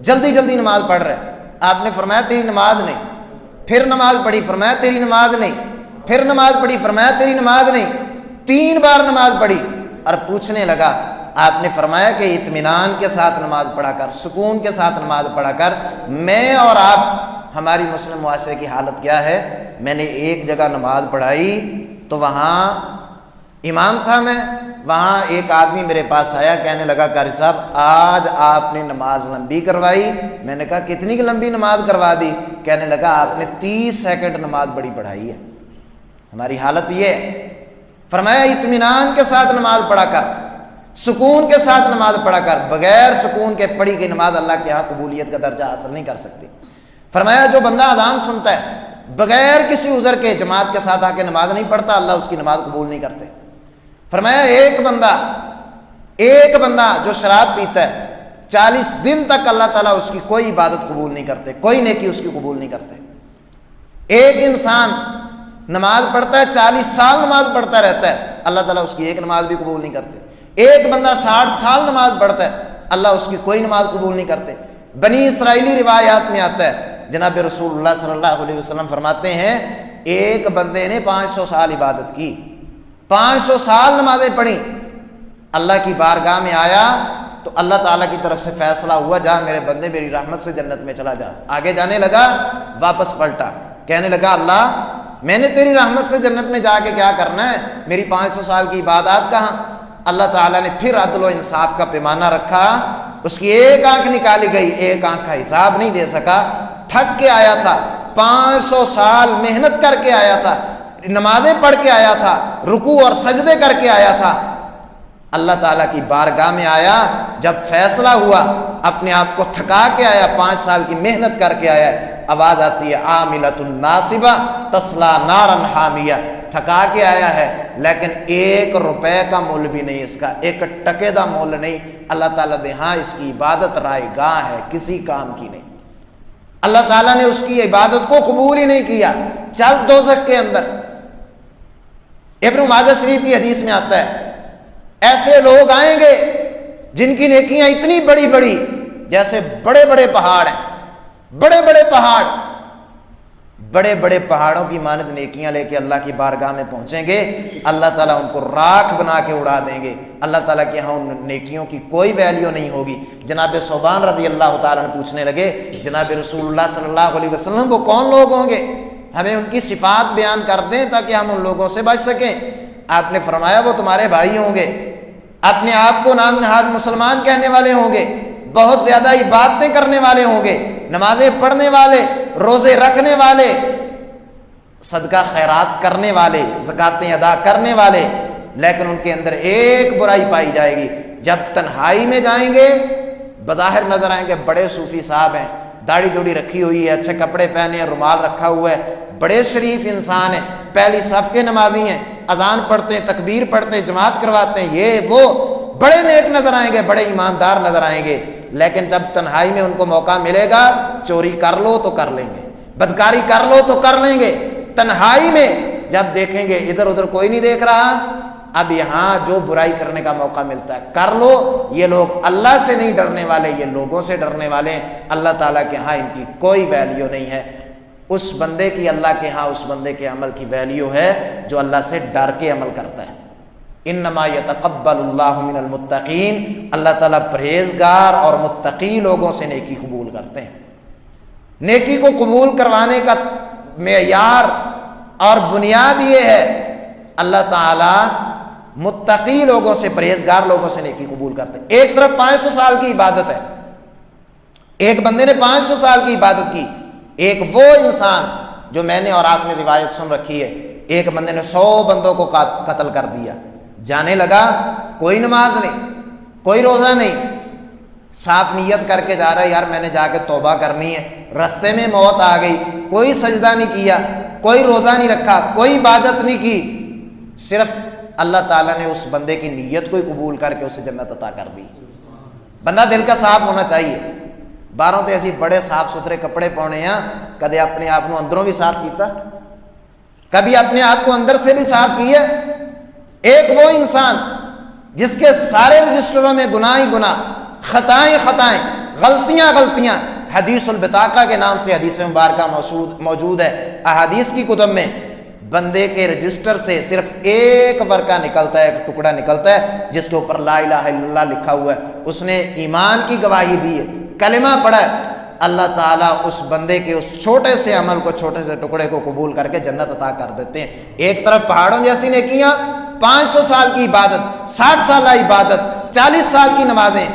جلدی جلدی نماز پڑھ رہے ہیں. آپ نے فرمایا تیری نماز نہیں. پھر نماز پڑھی, فرمایا تیری نماز نہیں. پھر نماز پڑھی, فرمایا تیری نماز نہیں. 3 بار نماز پڑھی اور پوچھنے لگا. آپ نے فرمایا کہ اطمینان کے ساتھ نماز پڑھا کر, سکون کے ساتھ نماز پڑھا کر. میں اور آپ, ہماری مسلم معاشرے کی حالت کیا ہے؟ میں نے ایک جگہ نماز پڑھائی تو وہاں امام تھا میں, وہاں ایک آدمی میرے پاس آیا, کہنے لگا قاری صاحب آج آپ نے نماز لمبی کروائی. میں نے کہا کتنی لمبی نماز کروا دی؟ کہنے لگا آپ نے 30 سیکنڈ نماز بڑی پڑھائی ہے. ہماری حالت یہ ہے. فرمایا اطمینان کے ساتھ نماز پڑھا کر, سکون کے ساتھ نماز پڑھا کر. بغیر سکون کے پڑھی گئی نماز اللہ کے ہاں قبولیت کا درجہ حاصل نہیں کر سکتی. فرمایا جو بندہ اذان سنتا ہے بغیر کسی عذر کے جماعت کے ساتھ آ کے نماز نہیں پڑھتا, اللہ اس کی نماز قبول نہیں کرتے. فرمایا ایک بندہ جو شراب پیتا ہے 40 دن تک اللہ تعالیٰ اس کی کوئی عبادت قبول نہیں کرتے, کوئی نیکی اس کی قبول نہیں کرتے. ایک انسان نماز پڑھتا ہے 40 سال نماز پڑھتا رہتا ہے, اللہ تعالیٰ اس کی ایک نماز بھی قبول نہیں کرتے. ایک بندہ 60 سال نماز پڑھتا ہے, اللہ اس کی کوئی نماز قبول نہیں کرتے. بنی اسرائیلی روایات میں آتا ہے, جناب رسول اللہ صلی اللہ علیہ وسلم فرماتے ہیں ایک بندے نے 500 سال عبادت کی, 500 سال نمازیں پڑھی, اللہ کی بارگاہ میں آیا تو اللہ تعالیٰ کی طرف سے فیصلہ ہوا جا میرے بندے میری رحمت سے جنت میں چلا جا. آگے جانے لگا, واپس پلٹا, کہنے لگا اللہ میں نے تیری رحمت سے جنت میں جا کے کیا کرنا ہے, میری 500 سال کی عبادات کہاں؟ اللہ تعالیٰ نے پھر عدل و انصاف کا پیمانہ رکھا, اس کی ایک آنکھ نکالی گئی, ایک آنکھ کا حساب نہیں دے سکا. تھک کے آیا تھا, 500 سال محنت کر کے آیا تھا, نمازیں پڑھ کے آیا تھا, رکوع اور سجدے کر کے آیا تھا. اللہ تعالیٰ کی بارگاہ میں آیا, جب فیصلہ ہوا اپنے آپ کو تھکا کے آیا, 5 سال کی محنت کر کے آیا. آواز آتی ہے عاملۃ ناصبہ تصلی نارا حامیہ, تھکا کے آیا ہے لیکن 1 روپے کا مول بھی نہیں, اس کا 1 ٹکے کا مول نہیں. اللہ تعالیٰ دے ہاں اس کی عبادت رائے گاہ ہے, کسی کام کی نہیں. اللہ تعالیٰ نے اس کی عبادت کو قبول ہی نہیں کیا, چل دوزخ کے اندر. ابن ماجہ شریف کی حدیث میں آتا ہے ایسے لوگ آئیں گے جن کی نیکیاں اتنی بڑی بڑی جیسے بڑے بڑے پہاڑ ہیں, بڑے بڑے پہاڑ, بڑے بڑے پہاڑوں کی مانند نیکیاں لے کے اللہ کی بارگاہ میں پہنچیں گے. اللہ تعالیٰ ان کو راکھ بنا کے اڑا دیں گے. اللہ تعالیٰ کے ہاں ان نیکیوں کی کوئی ویلیو نہیں ہوگی. جناب ثوبان رضی اللہ تعالیٰ عنہ پوچھنے لگے جناب رسول اللہ صلی اللہ علیہ وسلم وہ کون لوگ ہوں گے, ہمیں ان کی صفات بیان کر دیں تاکہ ہم ان لوگوں سے بچ سکیں. آپ نے فرمایا وہ تمہارے بھائی ہوں گے, اپنے آپ کو نام نہاد مسلمان کہنے والے ہوں گے, بہت زیادہ عبادتیں کرنے والے ہوں گے, نمازیں پڑھنے والے, روزے رکھنے والے, صدقہ خیرات کرنے والے, زکاتیں ادا کرنے والے, لیکن ان کے اندر ایک برائی پائی جائے گی. جب تنہائی میں جائیں گے بظاہر نظر آئیں گے بڑے صوفی صاحب ہیں, داڑھی دوڑی رکھی ہوئی ہے, اچھے کپڑے پہنے ہیں, رومال رکھا ہوا ہے, بڑے شریف انسان ہیں, پہلی صف کے نمازی ہیں, اذان پڑھتے ہیں, تکبیر پڑھتے ہیں, جماعت کرواتے ہیں, یہ وہ بڑے نیک نظر آئیں گے, بڑے ایماندار نظر آئیں گے. لیکن جب تنہائی میں ان کو موقع ملے گا چوری کر لو تو کر لیں گے, بدکاری کر لو تو کر لیں گے. تنہائی میں جب دیکھیں گے ادھر ادھر کوئی نہیں دیکھ رہا, اب یہاں جو برائی کرنے کا موقع ملتا ہے کر لو. یہ لوگ اللہ سے نہیں ڈرنے والے, یہ لوگوں سے ڈرنے والے ہیں. اللہ تعالیٰ کے ہاں ان کی کوئی ویلیو نہیں ہے. اس بندے کی اللہ کے ہاں اس بندے کے عمل کی ویلیو ہے جو اللہ سے ڈر کے عمل کرتا ہے. انما یتقبل اللہ من المتقین, اللہ تعالیٰ پرہیزگار اور متقی لوگوں سے نیکی قبول کرتے ہیں. نیکی کو قبول کروانے کا معیار اور بنیاد یہ ہے اللہ تعالیٰ متقی لوگوں سے, پرہیزگار لوگوں سے نیکی قبول کرتے ہیں. ایک طرف 500 سال کی عبادت ہے, ایک بندے نے 500 سال کی عبادت کی. ایک وہ انسان جو میں نے اور آپ نے روایت سن رکھی ہے, ایک بندے نے 100 بندوں کو قتل کر دیا. جانے لگا, کوئی نماز نہیں, کوئی روزہ نہیں, صاف نیت کر کے جا رہا ہے یار میں نے جا کے توبہ کرنی ہے. رستے میں موت آ گئی, کوئی سجدہ نہیں کیا, کوئی روزہ نہیں رکھا, کوئی عبادت نہیں کی, صرف اللہ تعالیٰ نے اس بندے کی نیت کو ہی قبول کر کے اسے جنت عطا کر دی. بندہ دل کا صاف ہونا چاہیے. باہروں تے اسی بڑے صاف ستھرے کپڑے پاؤنے ہیں, کدے اپنے آپ کو اندروں بھی صاف کیتا, کبھی اپنے آپ کو اندر سے بھی صاف کیا. ایک وہ انسان جس کے سارے رجسٹروں میں گناہ ہی گناہ, خطائیں خطائیں, غلطیاں غلطیاں، حدیث البطاقہ کے نام سے حدیث مبارکہ موجود ہے احادیث کی کتب میں، بندے کے رجسٹر سے صرف ایک ورقہ نکلتا ہے، ایک ٹکڑا نکلتا ہے جس کے اوپر لا الہ الا اللہ لکھا ہوا ہے، اس نے ایمان کی گواہی دی ہے، کلمہ پڑھا ہے، اللہ تعالیٰ اس بندے کے اس چھوٹے سے عمل کو، چھوٹے سے ٹکڑے کو قبول کر کے جنت عطا کر دیتے ہیں۔ ایک طرف پہاڑوں جیسی نیکیاں، 500 سال کی عبادت، 60 سالہ عبادت، 40 سال کی نمازیں،